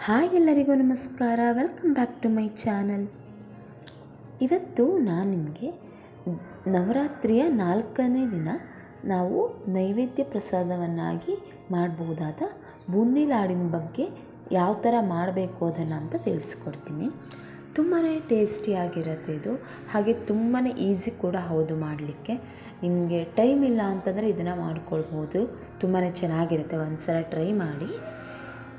Hi ಎಲ್ಲರಿಗೂ ನಮಸ್ಕಾರ. Welcome back to my channel. ಇವತ್ತು ನಾನು ನಿಮಗೆ ನವರಾತ್ರಿಯ 4ನೇ ದಿನ ನಾವು ನೈವೇದ್ಯ ಪ್ರಸಾದವನ್ನಾಗಿ ಮಾಡಬಹುದಾದ ಬೂಂದಿ ಲಾಡಿನ ಬಗ್ಗೆ ಯಾವ ಥರ ಮಾಡಬೇಕು ಅದನ್ನು ಅಂತ ತಿಳಿಸ್ಕೊಡ್ತೀನಿ. ತುಂಬಾ ಟೇಸ್ಟಿಯಾಗಿರುತ್ತೆ ಇದು, ಹಾಗೆ ತುಂಬಾ ಈಸಿ ಕೂಡ ಹೌದು ಮಾಡಲಿಕ್ಕೆ. ನಿಮಗೆ ಟೈಮ್ ಇಲ್ಲ ಅಂತಂದರೆ ಇದನ್ನು ಮಾಡ್ಕೊಳ್ಬೋದು. ತುಂಬಾ ಚೆನ್ನಾಗಿರುತ್ತೆ, ಒಂದು ಸಲ ಟ್ರೈ ಮಾಡಿ.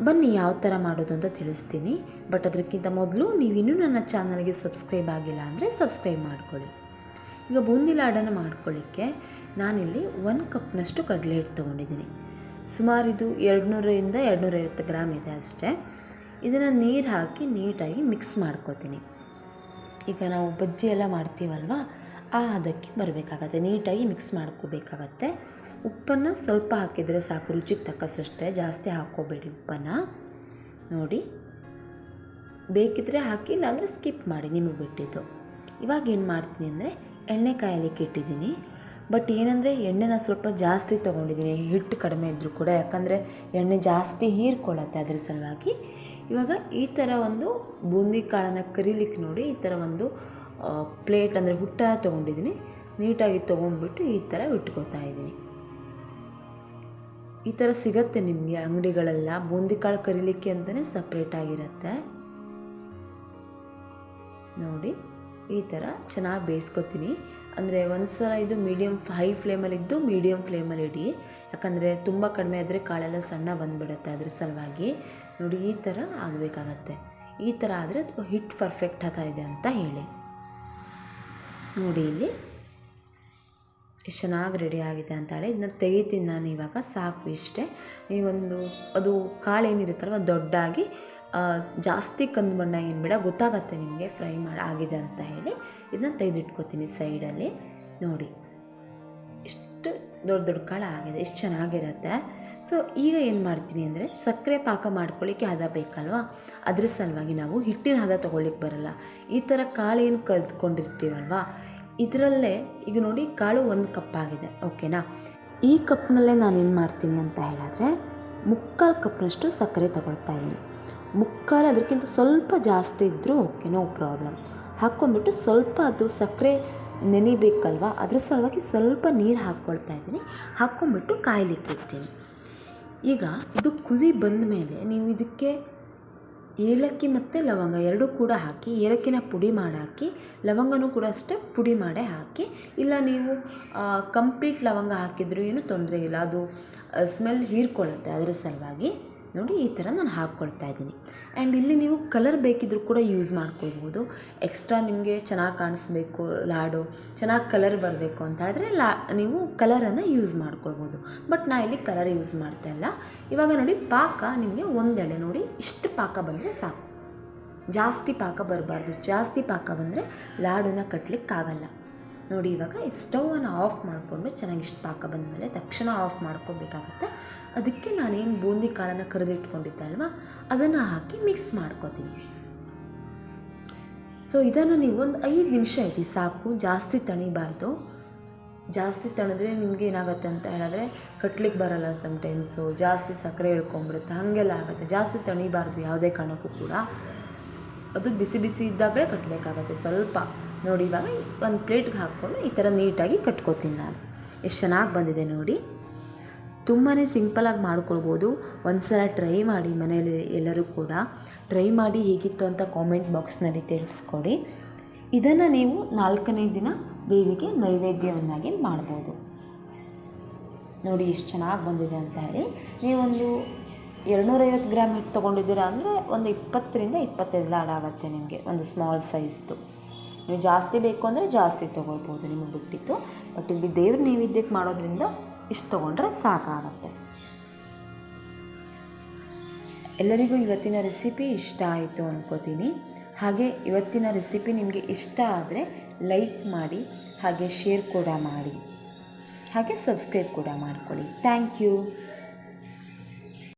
ಬನ್ನಿ ಯಾವ ಥರ ಮಾಡೋದು ಅಂತ ತಿಳಿಸ್ತೀನಿ. ಬಟ್ ಅದಕ್ಕಿಂತ ಮೊದಲು ನೀವಿನ್ನೂ ನನ್ನ ಚಾನಲ್ಗೆ ಸಬ್ಸ್ಕ್ರೈಬ್ ಆಗಿಲ್ಲ ಅಂದರೆ ಸಬ್ಸ್ಕ್ರೈಬ್ ಮಾಡ್ಕೊಳ್ಳಿ. ಈಗ ಬೂಂದಿ ಲಾಡನ್ನು ಮಾಡ್ಕೊಳ್ಳಿಕ್ಕೆ ನಾನಿಲ್ಲಿ 1 ಕಪ್ನಷ್ಟು ಕಡಲೆ ಹಿಟ್ಟು ತೊಗೊಂಡಿದ್ದೀನಿ. ಸುಮಾರು ಇದು 200ರಿಂದ 250 ಗ್ರಾಮ್ ಇದೆ ಅಷ್ಟೇ. ಇದನ್ನು ನೀರು ಹಾಕಿ ನೀಟಾಗಿ ಮಿಕ್ಸ್ ಮಾಡ್ಕೋತೀನಿ. ಈಗ ನಾವು ಬಜ್ಜಿ ಎಲ್ಲ ಮಾಡ್ತೀವಲ್ವ, ಅದಕ್ಕೆ ಬರಬೇಕಾಗತ್ತೆ. ನೀಟಾಗಿ ಮಿಕ್ಸ್ ಮಾಡ್ಕೋಬೇಕಾಗತ್ತೆ. ಉಪ್ಪನ್ನು ಸ್ವಲ್ಪ ಹಾಕಿದರೆ ಸಾಕು, ರುಚಿಗೆ ತಕ್ಕಷ್ಟೇ, ಜಾಸ್ತಿ ಹಾಕ್ಕೋಬೇಡಿ ಉಪ್ಪನ್ನು. ನೋಡಿ, ಬೇಕಿದ್ದರೆ ಹಾಕಿ, ಇಲ್ಲಾಂದರೆ ಸ್ಕಿಪ್ ಮಾಡಿ, ನಿಮಗೆ ಬಿಟ್ಟಿದ್ದು. ಇವಾಗ ಏನು ಮಾಡ್ತೀನಿ ಅಂದರೆ ಎಣ್ಣೆ ಕಾಯಲಿಕ್ಕೆ ಇಟ್ಟಿದ್ದೀನಿ. ಬಟ್ ಏನಂದರೆ ಎಣ್ಣೆನ ಸ್ವಲ್ಪ ಜಾಸ್ತಿ ತೊಗೊಂಡಿದ್ದೀನಿ, ಹಿಟ್ಟು ಕಡಿಮೆ ಇದ್ದರೂ ಕೂಡ, ಯಾಕಂದರೆ ಎಣ್ಣೆ ಜಾಸ್ತಿ ಹೀರ್ಕೊಳ್ಳುತ್ತೆ, ಅದ್ರ ಸಲುವಾಗಿ. ಇವಾಗ ಈ ಥರ ಒಂದು ಬೂಂದಿ ಕಾಳನ್ನು ಕರಿಲಿಕ್ಕೆ ನೋಡಿ, ಈ ಥರ ಒಂದು ಪ್ಲೇಟ್ ಅಂದರೆ ಹುಟ್ಟ ತೊಗೊಂಡಿದ್ದೀನಿ. ನೀಟಾಗಿ ತೊಗೊಂಡ್ಬಿಟ್ಟು ಈ ಥರ ಇಟ್ಕೋತಾ ಇದ್ದೀನಿ. ಈ ಥರ ಸಿಗತ್ತೆ ನಿಮಗೆ ಅಂಗಡಿಗಳೆಲ್ಲ. ಬೂಂದಿ ಕಾಳು ಕರಿಲಿಕ್ಕೆ ಅಂತಲೇ ಸಪ್ರೇಟಾಗಿರುತ್ತೆ. ನೋಡಿ, ಈ ಥರ ಚೆನ್ನಾಗಿ ಬೇಯಿಸ್ಕೊತೀನಿ. ಅಂದರೆ ಒಂದು ಸಲ ಇದು ಹೈ ಫ್ಲೇಮಲ್ಲಿದ್ದು ಮೀಡಿಯಮ್ ಫ್ಲೇಮಲ್ಲಿ ಇಡಿ, ಯಾಕಂದರೆ ತುಂಬ ಕಡಿಮೆ ಆದರೆ ಕಾಳೆಲ್ಲ ಸಣ್ಣ ಬಂದುಬಿಡುತ್ತೆ, ಅದ್ರ ಸಲುವಾಗಿ. ನೋಡಿ, ಈ ಥರ ಆಗಬೇಕಾಗತ್ತೆ. ಈ ಥರ ಆದರೆ ಹಿಟ್ಟು ಪರ್ಫೆಕ್ಟ್ ಆಗ್ತಾ ಇದೆ ಅಂತ ಹೇಳಿ. ನೋಡಿ, ಇಲ್ಲಿ ಎಷ್ಟು ಚೆನ್ನಾಗಿ ರೆಡಿ ಆಗಿದೆ ಅಂತ ಹೇಳಿ ಇದನ್ನ ತೆಗಿತೀನಿ ನಾನು ಇವಾಗ. ಸಾಕು ಇಷ್ಟೇ. ನೀವೊಂದು ಅದು ಕಾಳು ಏನಿರುತ್ತಲ್ವ ದೊಡ್ಡಾಗಿ, ಜಾಸ್ತಿ ಕಂದು ಬಣ್ಣ ಏನು ಬೇಡ, ಗೊತ್ತಾಗತ್ತೆ ನಿಮಗೆ ಫ್ರೈ ಆಗಿದೆ ಅಂತ ಹೇಳಿ. ಇದನ್ನ ತೆಗೆದಿಟ್ಕೋತೀನಿ ಸೈಡಲ್ಲಿ. ನೋಡಿ, ಇಷ್ಟು ದೊಡ್ಡ ದೊಡ್ಡ ಕಾಳು ಆಗಿದೆ, ಎಷ್ಟು ಚೆನ್ನಾಗಿರುತ್ತೆ. ಸೊ ಈಗ ಏನು ಮಾಡ್ತೀನಿ ಅಂದರೆ ಸಕ್ಕರೆ ಪಾಕ ಮಾಡ್ಕೊಳ್ಳಿಕ್ಕೆ ಹದ ಬೇಕಲ್ವ, ಅದ್ರ ಸಲುವಾಗಿ ನಾವು ಹಿಟ್ಟಿನ ಹದ ತೊಗೊಳ್ಲಿಕ್ಕೆ ಬರಲ್ಲ. ಈ ಥರ ಕಾಳು ಏನು ಕಲ್ತ್ಕೊಂಡಿರ್ತೀವಲ್ವ, ಇದರಲ್ಲೇ ಈಗ ನೋಡಿ ಕಾಳು 1 ಕಪ್ ಆಗಿದೆ, ಓಕೆನಾ. ಈ ಕಪ್ನಲ್ಲೇ ನಾನೇನು ಮಾಡ್ತೀನಿ ಅಂತ ಹೇಳಿದ್ರೆ 3/4 ಕಪ್ನಷ್ಟು ಸಕ್ಕರೆ ತೊಗೊಳ್ತಾ ಇದ್ದೀನಿ. 3/4, ಅದಕ್ಕಿಂತ ಸ್ವಲ್ಪ ಜಾಸ್ತಿ ಇದ್ದರೂ ಓಕೆ, ನೋ ಪ್ರಾಬ್ಲಮ್. ಹಾಕ್ಕೊಂಬಿಟ್ಟು ಸ್ವಲ್ಪ ಅದು ಸಕ್ಕರೆ ನೆನಿಬೇಕಲ್ವ, ಅದ್ರ ಸಲುವಾಗಿ ಸ್ವಲ್ಪ ನೀರು ಹಾಕ್ಕೊಳ್ತಾ ಇದ್ದೀನಿ. ಹಾಕ್ಕೊಂಬಿಟ್ಟು ಕಾಯ್ಲಿಕ್ಕೆ ಇಡ್ತೀನಿ. ಈಗ ಇದು ಕುದಿ ಬಂದ ಮೇಲೆ ನೀವು ಇದಕ್ಕೆ ಏಲಕ್ಕಿ ಮತ್ತು ಲವಂಗ 2 ಕೂಡ ಹಾಕಿ, ಏಲಕ್ಕಿನ ಪುಡಿ ಮಾಡಿ ಹಾಕಿ, ಲವಂಗನೂ ಕೂಡ ಅಷ್ಟೇ ಪುಡಿ ಮಾಡೇ ಹಾಕಿ. ಇಲ್ಲ ನೀವು ಕಂಪ್ಲೀಟ್ ಲವಂಗ ಹಾಕಿದರೂ ಏನೂ ತೊಂದರೆ ಇಲ್ಲ, ಅದು ಸ್ಮೆಲ್ ಹೀರ್ಕೊಳ್ಳುತ್ತೆ, ಅದರ ಸಲುವಾಗಿ. ನೋಡಿ, ಈ ಥರ ನಾನು ಹಾಕ್ಕೊಳ್ತಾ ಇದ್ದೀನಿ. ಆ್ಯಂಡ್ ಇಲ್ಲಿ ನೀವು ಕಲರ್ ಬೇಕಿದ್ದರೂ ಕೂಡ ಯೂಸ್ ಮಾಡ್ಕೊಳ್ಬೋದು. ಎಕ್ಸ್ಟ್ರಾ ನಿಮಗೆ ಚೆನ್ನಾಗಿ ಕಾಣಿಸ್ಬೇಕು, ಲಾಡು ಚೆನ್ನಾಗಿ ಕಲರ್ ಬರಬೇಕು ಅಂತ ಹೇಳಿದ್ರೆ ನೀವು ಕಲರನ್ನು ಯೂಸ್ ಮಾಡ್ಕೊಳ್ಬೋದು. ಬಟ್ ನಾ ಇಲ್ಲಿ ಕಲರ್ ಯೂಸ್ ಮಾಡ್ತಾ ಇಲ್ಲ. ಇವಾಗ ನೋಡಿ, ಪಾಕ ನಿಮಗೆ ಒಂದೆಳೆ ನೋಡಿ ಇಷ್ಟು ಪಾಕ ಬಂದರೆ ಸಾಕು, ಜಾಸ್ತಿ ಪಾಕ ಬರಬಾರ್ದು. ಜಾಸ್ತಿ ಪಾಕ ಬಂದರೆ ಲಾಡನ್ನ ಕಟ್ಟಲಿಕ್ಕಾಗಲ್ಲ. ನೋಡಿ, ಇವಾಗ ಸ್ಟವನ್ನು ಆಫ್ ಮಾಡಿಕೊಂಡು ಚೆನ್ನಾಗಿ ಇಷ್ಟು ಪಾಕ ಬಂದಮೇಲೆ ತಕ್ಷಣ ಆಫ್ ಮಾಡ್ಕೋಬೇಕಾಗತ್ತೆ. ಅದಕ್ಕೆ ನಾನೇನು ಬೂಂದಿ ಕಾಳನ್ನು ಕರೆದಿಟ್ಕೊಂಡಿದ್ದೆ ಅಲ್ವಾ, ಅದನ್ನು ಹಾಕಿ ಮಿಕ್ಸ್ ಮಾಡ್ಕೋತೀನಿ. ಸೊ ಇದನ್ನು ನೀವು ಒಂದು 5 ನಿಮಿಷ ಇಡಿ ಸಾಕು, ಜಾಸ್ತಿ ತಣಿಬಾರ್ದು. ಜಾಸ್ತಿ ತಣಿದ್ರೆ ನಿಮಗೆ ಏನಾಗುತ್ತೆ ಅಂತ ಹೇಳಿದ್ರೆ ಕಟ್ಲಿಕ್ಕೆ ಬರಲ್ಲ ಸಮ್ಟೈಮ್ಸು, ಜಾಸ್ತಿ ಸಕ್ಕರೆ ಇಳ್ಕೊಂಬಿಡುತ್ತೆ, ಹಾಗೆಲ್ಲ ಆಗುತ್ತೆ. ಜಾಸ್ತಿ ತಣಿಬಾರ್ದು ಯಾವುದೇ ಕಾರಣಕ್ಕೂ ಕೂಡ. ಅದು ಬಿಸಿ ಬಿಸಿ ಇದ್ದಾಗಲೇ ಕಟ್ಟಬೇಕಾಗತ್ತೆ ಸ್ವಲ್ಪ. ನೋಡಿ, ಇವಾಗ ಒಂದು ಪ್ಲೇಟ್ಗೆ ಹಾಕ್ಕೊಂಡು ಈ ಥರ ನೀಟಾಗಿ ಕಟ್ಕೋತೀನಿ ನಾನು. ಎಷ್ಟು ಚೆನ್ನಾಗಿ ಬಂದಿದೆ ನೋಡಿ. ತುಂಬಾ ಸಿಂಪಲಾಗಿ ಮಾಡ್ಕೊಳ್ಬೋದು. ಒಂದು ಸಲ ಟ್ರೈ ಮಾಡಿ ಮನೆಯಲ್ಲಿ, ಎಲ್ಲರೂ ಕೂಡ ಟ್ರೈ ಮಾಡಿ ಹೇಗಿತ್ತು ಅಂತ ಕಾಮೆಂಟ್ ಬಾಕ್ಸ್ನಲ್ಲಿ ತಿಳಿಸ್ಕೊಡಿ. ಇದನ್ನು ನೀವು 4ನೇ ದಿನ ದೇವಿಗೆ ನೈವೇದ್ಯವನ್ನಾಗಿ ಮಾಡ್ಬೋದು. ನೋಡಿ, ಎಷ್ಟು ಚೆನ್ನಾಗಿ ಬಂದಿದೆ ಅಂತ ಹೇಳಿ. ನೀವೊಂದು 250 ಗ್ರಾಮ್ ಹಿಟ್ಟು ತೊಗೊಂಡಿದ್ದೀರಾ ಅಂದರೆ ಒಂದು 20ರಿಂದ 25 ಲಾಡ್ ಆಗುತ್ತೆ ನಿಮಗೆ, ಒಂದು ಸ್ಮಾಲ್ ಸೈಜ್ದು. ನೀವು ಜಾಸ್ತಿ ಬೇಕು ಅಂದರೆ ಜಾಸ್ತಿ ತೊಗೊಳ್ಬೋದು, ನಿಮಗೆ ಬಿಟ್ಟಿತ್ತು. ಬಟ್ ಇಲ್ಲಿ ದೇವ್ರ ನೈವೇದ್ಯಕ್ಕೆ ಮಾಡೋದ್ರಿಂದ ಇಷ್ಟು ತೊಗೊಂಡ್ರೆ ಸಾಕಾಗತ್ತೆ. ಎಲ್ಲರಿಗೂ ಇವತ್ತಿನ ರೆಸಿಪಿ ಇಷ್ಟ ಆಯಿತು ಅನ್ಕೋತೀನಿ. ಹಾಗೆ ಇವತ್ತಿನ ರೆಸಿಪಿ ನಿಮಗೆ ಇಷ್ಟ ಆದರೆ ಲೈಕ್ ಮಾಡಿ, ಹಾಗೆ ಶೇರ್ ಕೂಡ ಮಾಡಿ, ಹಾಗೆ ಸಬ್ಸ್ಕ್ರೈಬ್ ಕೂಡ ಮಾಡ್ಕೊಳ್ಳಿ. Thank you.